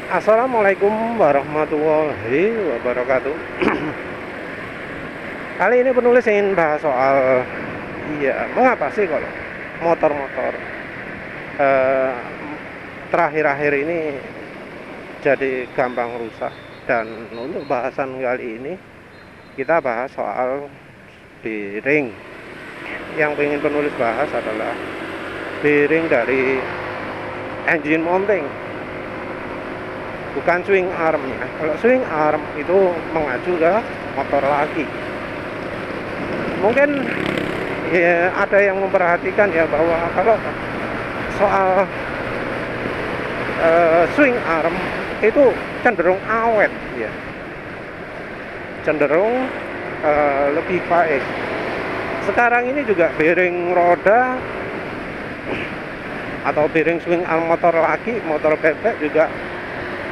Assalamualaikum warahmatullahi wabarakatuh. Kali ini penulis ingin bahas soal, mengapa sih kalau motor-motor eh, terakhir-akhir ini jadi gampang rusak. Dan untuk bahasan kali ini kita bahas soal bearing. Yang ingin penulis bahas adalah bearing dari engine mounting, bukan swing armnya. Kalau swing arm itu mengacu ke motor lagi. Mungkin ya, ada yang memperhatikan ya bahwa kalau soal swing arm itu cenderung awet ya, cenderung lebih baik. Sekarang ini juga bearing roda atau bearing swing arm motor laki, motor bebek juga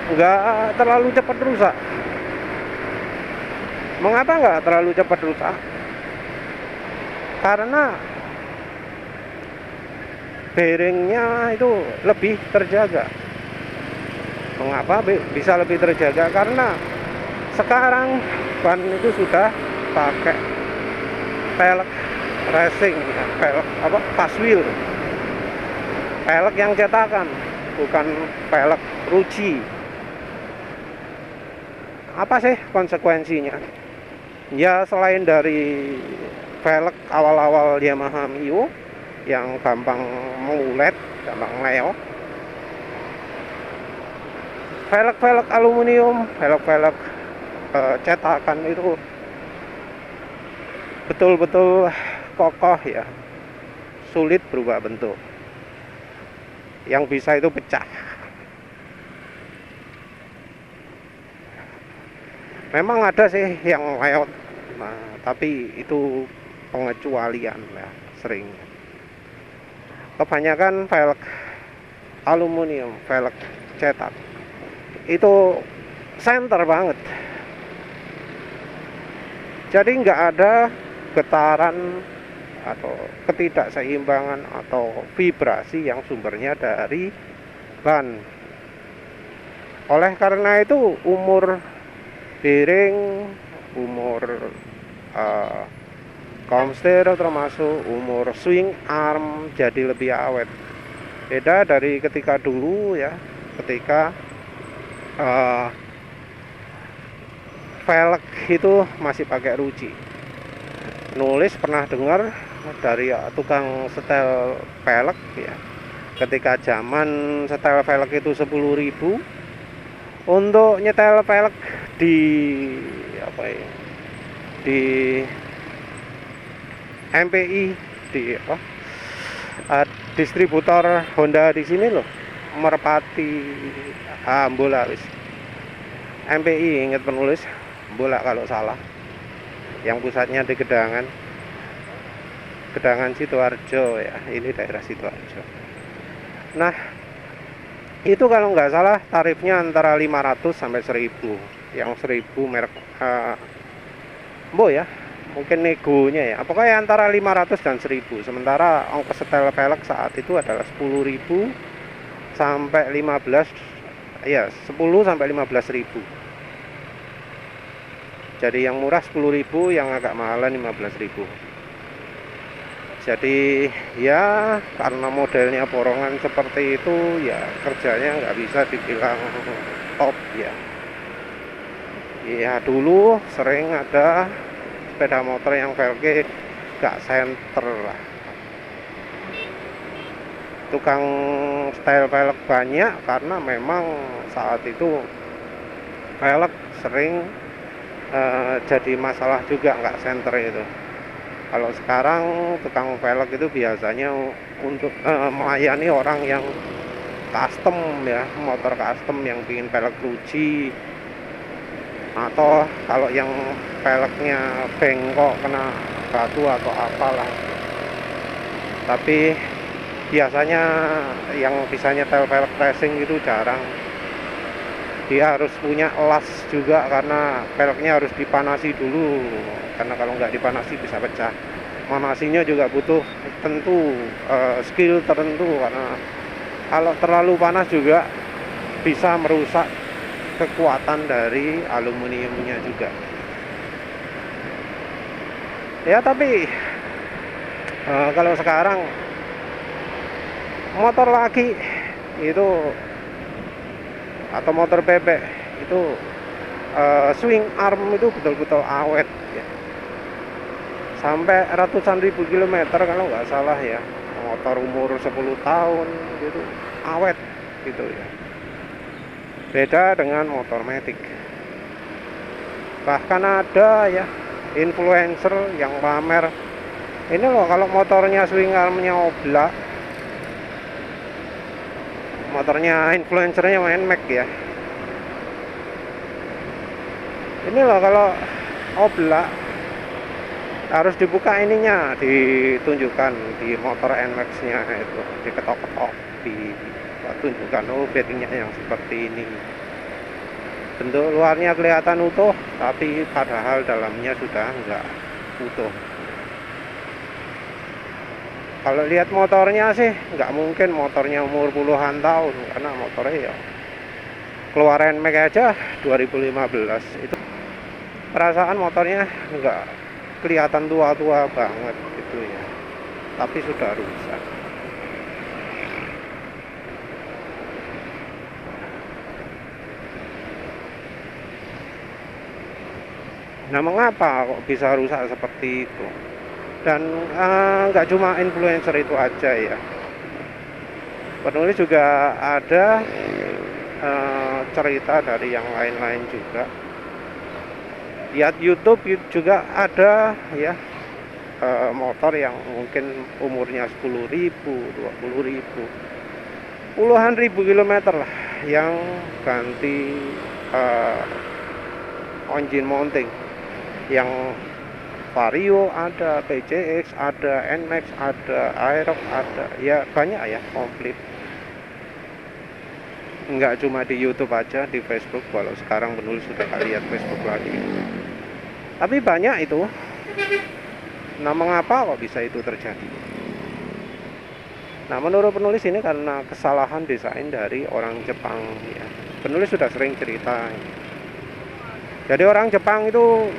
nggak terlalu cepat rusak. Mengapa nggak terlalu cepat rusak? Karena bearingnya itu lebih terjaga. Mengapa bisa lebih terjaga? Karena sekarang ban itu sudah pakai pelek racing, pelek fast wheel, pelek yang cetakan, bukan pelek ruji. Apa sih konsekuensinya? Ya selain dari velg awal-awal Yamaha Mio yang gampang mengulet, gampang leo, velg-velg aluminium, velg-velg cetakan itu betul-betul kokoh ya, sulit berubah bentuk. Yang bisa itu pecah. Memang ada sih yang lewat, tapi itu pengecualian ya, sering. Kebanyakan velg aluminium, velg cetak itu center banget. Jadi nggak ada getaran atau ketidakseimbangan atau vibrasi yang sumbernya dari ban. Oleh karena itu umur bearing, umur komster, termasuk umur swing arm jadi lebih awet. Beda dari ketika dulu ya, ketika velg itu masih pakai ruji. Nulis pernah dengar dari tukang setel velg ya, ketika zaman setel velg itu 10.000, untuk nyetel velg di di MPI, di distributor Honda di sini loh, Merpati, bola wis. MPI, ingat penulis, bola kalau salah, yang pusatnya di Gedangan Sidoarjo ya, ini daerah Sidoarjo. Nah, itu kalau nggak salah tarifnya antara 500 sampai 1000. Yang 1000 merek ya, mungkin negonya ya. Pokoknya antara 500 dan 1000. Sementara ongkos setel velg saat itu adalah 10.000 sampai 15, ya 10 sampai 15.000. Jadi yang murah 10.000, yang agak mahalan 15.000. Jadi ya karena modelnya borongan seperti itu ya, kerjanya nggak bisa dibilang top ya. Ya dulu sering ada sepeda motor yang velgnya nggak center lah. Tukang style velg banyak karena memang saat itu velg sering jadi masalah juga, nggak center itu. Kalau sekarang tukang velg itu biasanya untuk melayani orang yang custom ya, motor custom yang bikin velg ruji, atau kalau yang velgnya bengkok kena batu atau apalah. Tapi biasanya yang bisa nyetel velg racing itu jarang. Dia harus punya las juga karena velgnya harus dipanasi dulu, karena kalau nggak dipanasi bisa pecah. Manasinya juga butuh skill tertentu, karena kalau terlalu panas juga bisa merusak kekuatan dari aluminiumnya juga ya. Tapi kalau sekarang motor laki itu atau motor bebek itu swing arm itu betul-betul awet ya, sampai ratusan ribu kilometer kalau nggak salah ya. Motor umur 10 tahun gitu awet gitu ya, beda dengan motor matic. Bahkan ada ya influencer yang pamer, ini loh kalau motornya swing armnya oblak, motornya influencernya NMAX ya, ini loh kalau oblak harus dibuka ininya, ditunjukkan di motor NMAX nya itu, diketok-ketok, ditunjukkan oh bearingnya yang seperti ini. Bentuk luarnya kelihatan utuh, tapi padahal dalamnya sudah enggak utuh. Kalau lihat motornya sih nggak mungkin motornya umur puluhan tahun, karena motornya ya keluar NMAX aja 2015 itu, perasaan motornya nggak kelihatan tua-tua banget gitu ya, tapi sudah rusak. Nah, mengapa kok bisa rusak seperti itu? Dan nggak cuma influencer itu aja ya, penulis juga ada cerita dari yang lain-lain juga. Lihat YouTube juga ada ya, motor yang mungkin umurnya 10.000, 20.000, puluhan ribu kilometer lah, yang ganti engine mounting, yang Vario ada, PCX ada, NMAX ada, Aerox ada, ya banyak ya, komplit. Enggak cuma di YouTube aja, di Facebook, walau sekarang penulis sudah gak lihat Facebook lagi, tapi banyak itu. Nah, mengapa kok bisa itu terjadi? Nah, menurut penulis ini karena kesalahan desain dari orang Jepang ya. Penulis sudah sering cerita. Jadi orang Jepang itu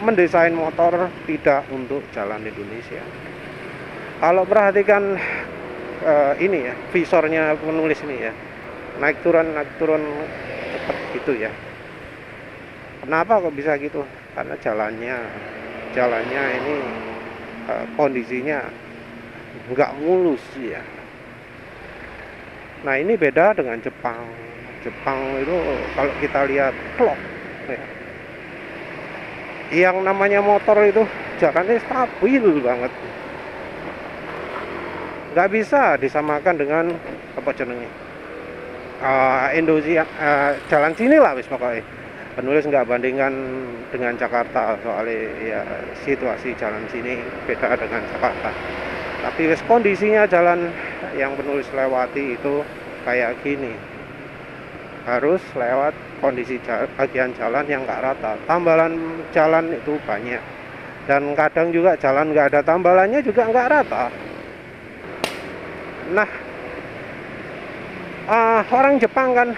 mendesain motor tidak untuk jalan Indonesia. Kalau perhatikan ini ya, visornya penulis ini ya, naik turun cepat gitu ya. Kenapa kok bisa gitu? Karena jalannya ini kondisinya nggak mulus ya. Nah, ini beda dengan Jepang. Jepang itu kalau kita lihat clock ya, yang namanya motor itu jalannya stabil banget, nggak bisa disamakan dengan apa jenenge Indonesia, jalan sini lah wis pokoknya. Penulis nggak bandingkan dengan Jakarta, soalnya ya situasi jalan sini beda dengan Jakarta. Tapi wis kondisinya jalan yang penulis lewati itu kayak gini, harus lewat kondisi bagian jalan yang nggak rata. Tambalan jalan itu banyak, dan kadang juga jalan nggak ada tambalannya juga nggak rata. Nah, orang Jepang kan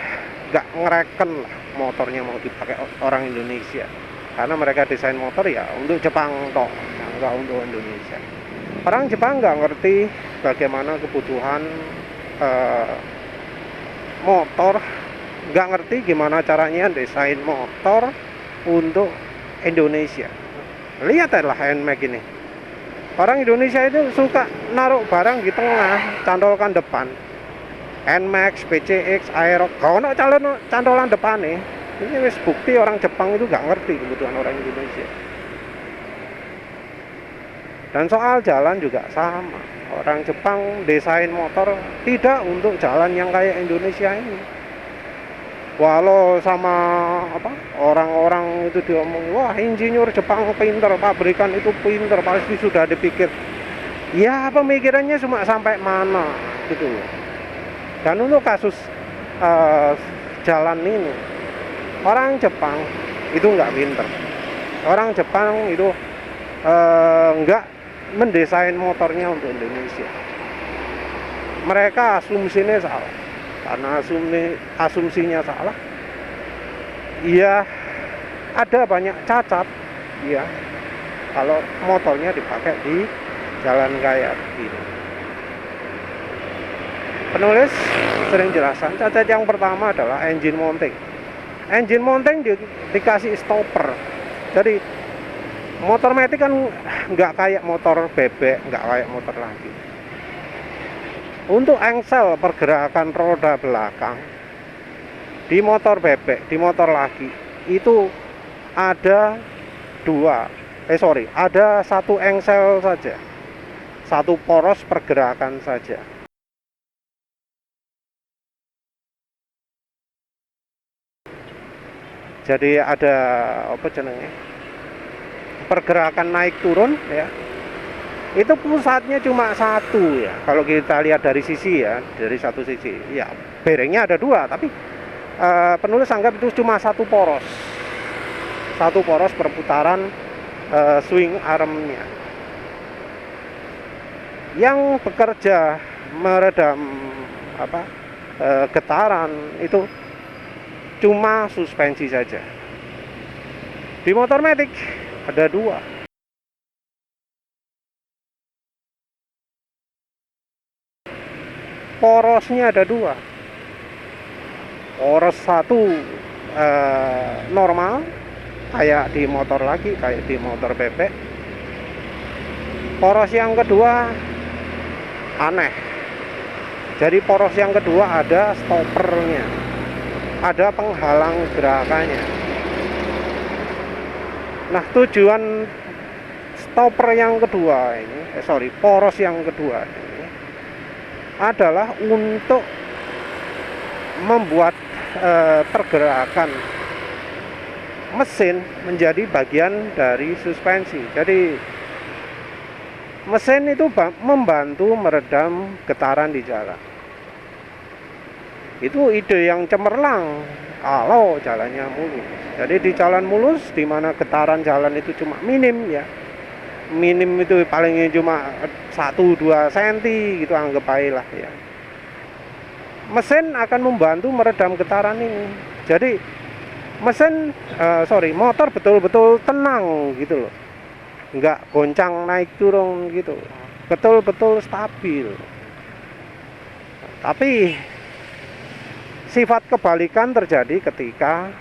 nggak ngereken lah motornya mau dipakai orang Indonesia, karena mereka desain motor ya untuk Jepang toh, nggak untuk Indonesia. Orang Jepang nggak ngerti bagaimana kebutuhan motor, nggak ngerti gimana caranya desain motor untuk Indonesia. Lihat lah NMAX ini, orang Indonesia itu suka naruh barang di tengah, cantolkan depan. NMAX, PCX, Aerox, kau nak cantolan depan nih. Ini wis bukti orang Jepang itu nggak ngerti kebutuhan orang Indonesia. Dan soal jalan juga sama. Orang Jepang desain motor tidak untuk jalan yang kayak Indonesia ini. Walau sama orang-orang itu diomong, wah insinyur Jepang pinter, pabrikan itu pinter, pasti sudah dipikir. Ya pemikirannya cuma sampai mana gitu. Dan untuk kasus jalan ini, orang Jepang itu nggak pinter. Orang Jepang itu nggak mendesain motornya untuk Indonesia. Mereka asumsinya salah. Karena asumsinya salah, ya ada banyak cacat ya kalau motornya dipakai di jalan kayak gini. Penulis sering jelaskan cacat yang pertama adalah engine mounting. Engine mounting dikasih stopper. Jadi motor matic kan nggak kayak motor bebek, nggak kayak motor lagi. Untuk engsel pergerakan roda belakang di motor bebek, di motor lagi itu ada ada satu engsel saja, satu poros pergerakan saja. Jadi ada apa jenenge, pergerakan naik turun ya, itu pusatnya cuma satu ya. Kalau kita lihat dari sisi ya, dari satu sisi ya, bearingnya ada dua, tapi penulis anggap itu cuma satu poros perputaran swing armnya yang bekerja meredam getaran itu cuma suspensi saja. Di motor matic ada dua. Porosnya ada dua. Poros satu normal kayak di motor lagi, kayak di motor bebek. Poros yang kedua aneh. Jadi poros yang kedua ada stoppernya, ada penghalang gerakannya. Nah, tujuan stopper yang kedua ini, poros yang kedua ini adalah untuk membuat pergerakan mesin menjadi bagian dari suspensi. Jadi mesin itu membantu meredam getaran di jalan. Itu ide yang cemerlang kalau jalannya mulus. Jadi di jalan mulus, di mana getaran jalan itu cuma minim ya, minim itu palingnya cuma 1-2 cm gitu, anggap aja lah ya. Mesin akan membantu meredam getaran ini. Jadi motor betul-betul tenang gitu loh, nggak goncang naik turun gitu, betul-betul stabil. Tapi sifat kebalikan terjadi ketika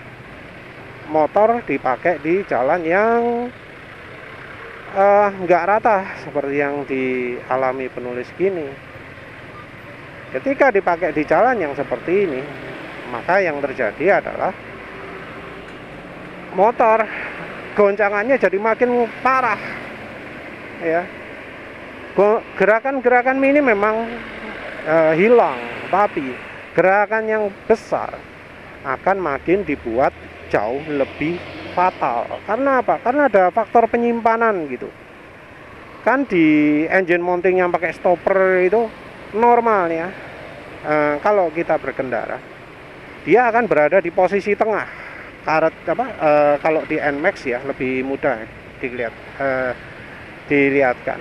motor dipakai di jalan yang nggak rata seperti yang dialami penulis gini. Ketika dipakai di jalan yang seperti ini, maka yang terjadi adalah motor goncangannya jadi makin parah ya. Gerakan-gerakan mini memang hilang, tapi gerakan yang besar akan makin dibuat jauh lebih fatal. Karena apa? Karena ada faktor penyimpanan gitu. Kan di engine mounting yang pakai stopper itu normal ya. Kalau kita berkendara, dia akan berada di posisi tengah. Kalau di NMAX ya lebih mudah dilihatkan.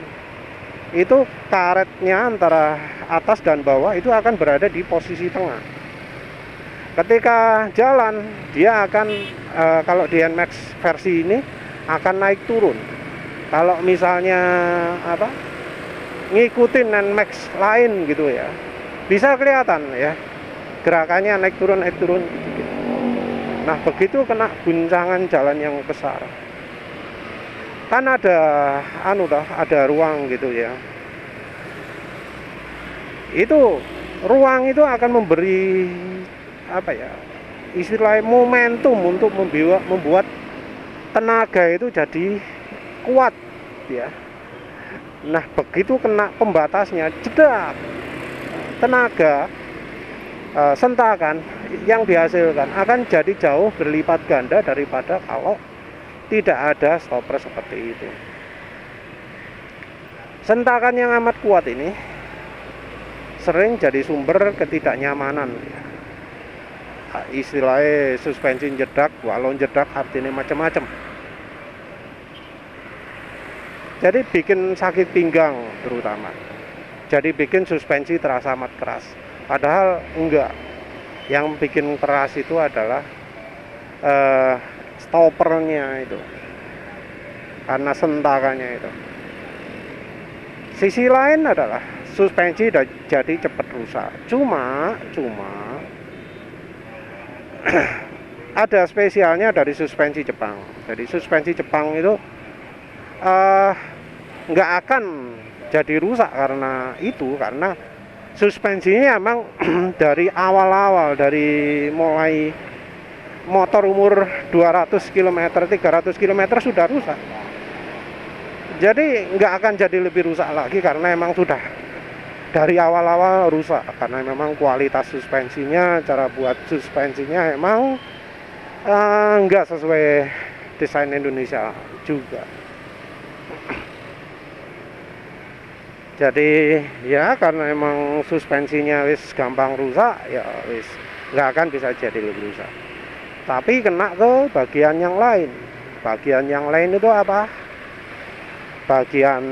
Itu karetnya antara atas dan bawah itu akan berada di posisi tengah. Ketika jalan, dia akan kalau di NMAX versi ini akan naik turun. Kalau misalnya ngikutin NMAX lain gitu ya, bisa kelihatan ya gerakannya naik turun gitu. Nah, begitu kena guncangan jalan yang besar, kan ada ruang gitu ya. Itu ruang itu akan memberi istilahnya momentum untuk membuat tenaga itu jadi kuat ya. Nah, begitu kena pembatasnya, jedak, tenaga sentakan yang dihasilkan akan jadi jauh berlipat ganda daripada kalau tidak ada stopper seperti itu. Sentakan yang amat kuat ini sering jadi sumber ketidaknyamanan. Istilahnya suspensi jedak, balon jedak, artinya macam-macam. Jadi bikin sakit pinggang terutama. Jadi bikin suspensi terasa amat keras. Padahal enggak. Yang bikin keras itu adalah eh, stoppernya itu, karena sentakannya itu. Sisi lain adalah suspensi jadi cepat rusak. Cuma ada spesialnya dari suspensi Jepang. Jadi suspensi Jepang itu nggak akan jadi rusak karena suspensinya emang dari awal-awal, dari mulai motor umur 200 km, 300 km sudah rusak. Jadi nggak akan jadi lebih rusak lagi karena emang sudah dari awal-awal rusak, karena memang kualitas suspensinya, cara buat suspensinya emang nggak sesuai desain Indonesia juga. Jadi ya karena emang suspensinya wis gampang rusak, ya wis nggak akan bisa jadi lebih rusak. Tapi kena ke bagian yang lain. Bagian yang lain itu apa? Bagian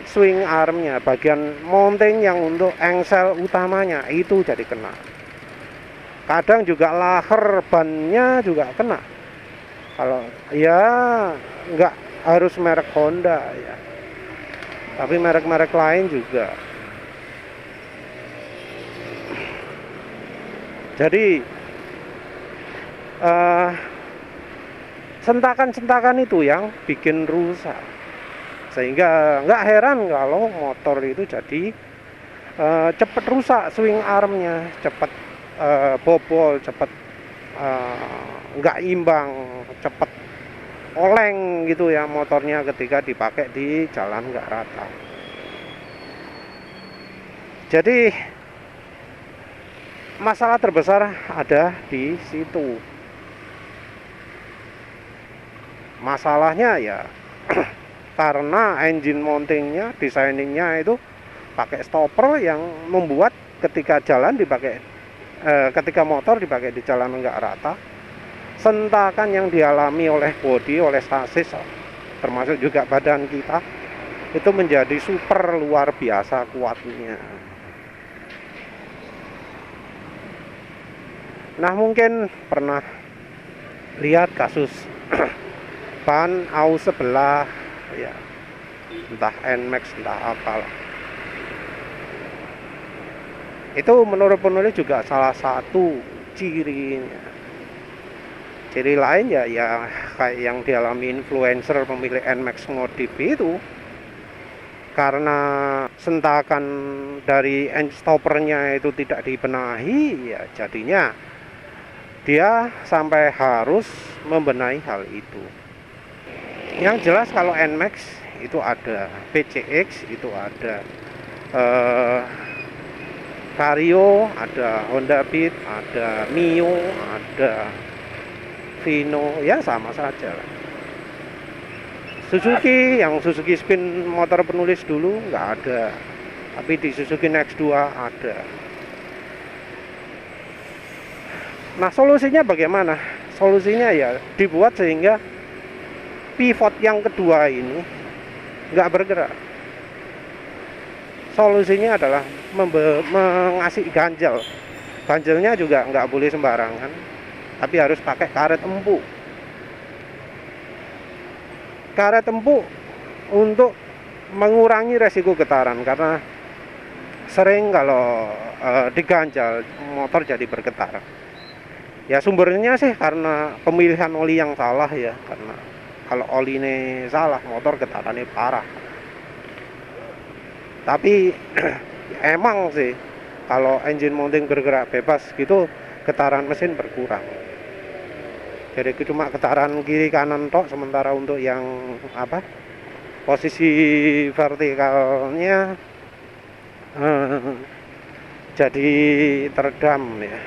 swing armnya, bagian mounting yang untuk engsel utamanya itu jadi kena. Kadang juga laher bannya juga kena. Kalau ya nggak harus merek Honda ya, tapi merek-merek lain juga. Jadi sentakan-sentakan itu yang bikin rusak, sehingga nggak heran kalau motor itu jadi cepat rusak swing armnya, cepat bobol, cepat nggak imbang, cepat oleng gitu ya motornya ketika dipakai di jalan nggak rata. Jadi masalah terbesar ada di situ. Masalahnya ya karena engine mountingnya, desainingnya itu pakai stopper yang membuat ketika motor dipakai di jalan nggak rata, sentakan yang dialami oleh bodi, oleh sasis, termasuk juga badan kita, itu menjadi super luar biasa kuatnya. Nah, mungkin pernah lihat kasus ban aus sebelah ya, entah NMAX entah apalah. Itu menurut penulis juga salah satu cirinya. Ciri lain ya kayak yang dialami influencer pemilik NMAX modif itu, karena sentakan dari end stoppernya itu tidak dibenahi, ya jadinya dia sampai harus membenahi hal itu. Yang jelas kalau NMAX itu ada, PCX itu ada, Vario ada, Honda Beat ada, Mio ada, Vino ya sama saja lah. Suzuki, yang Suzuki Spin motor penulis dulu nggak ada, tapi di Suzuki Next 2 ada. Nah, solusinya bagaimana? Solusinya ya dibuat sehingga pivot yang kedua ini nggak bergerak. Solusinya adalah mengasih ganjel. Ganjelnya juga nggak boleh sembarangan, tapi harus pakai karet empuk. Karet empuk untuk mengurangi resiko getaran, karena sering kalau diganjal motor jadi bergetar. Ya sumbernya sih karena pemilihan oli yang salah ya, karena kalau oli ini salah motor getarannya parah. Tapi emang sih kalau engine mounting bergerak bebas gitu getaran mesin berkurang. Jadi cuma getaran kiri kanan tok, sementara untuk yang posisi vertikalnya jadi teredam ya.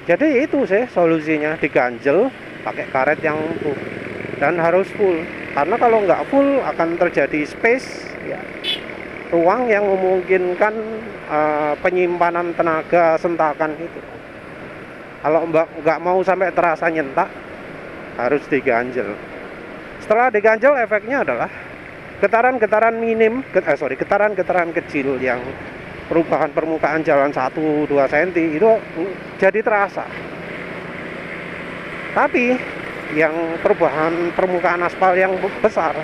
Jadi itu sih solusinya, diganjel pakai karet yang empuk dan harus full, karena kalau nggak full akan terjadi space ya, ruang yang memungkinkan penyimpanan tenaga sentakan itu. Kalau nggak mau sampai terasa nyentak, harus diganjel. Setelah diganjel, efeknya adalah getaran-getaran getaran-getaran kecil yang perubahan permukaan jalan 1-2 cm itu jadi terasa. Tapi yang perubahan permukaan aspal yang besar,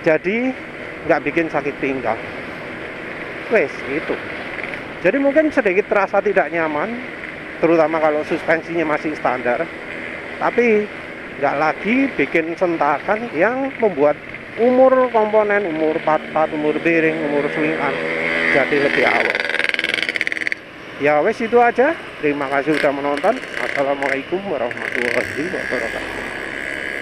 jadi nggak bikin sakit pinggang. Wes gitu. Jadi mungkin sedikit terasa tidak nyaman, terutama kalau suspensinya masih standar. Tapi nggak lagi bikin sentakan yang membuat umur komponen, umur part-part, umur bearing, umur swing arm jadi lebih awet. Ya wes itu aja. Terima kasih sudah menonton. Assalamualaikum warahmatullahi wabarakatuh.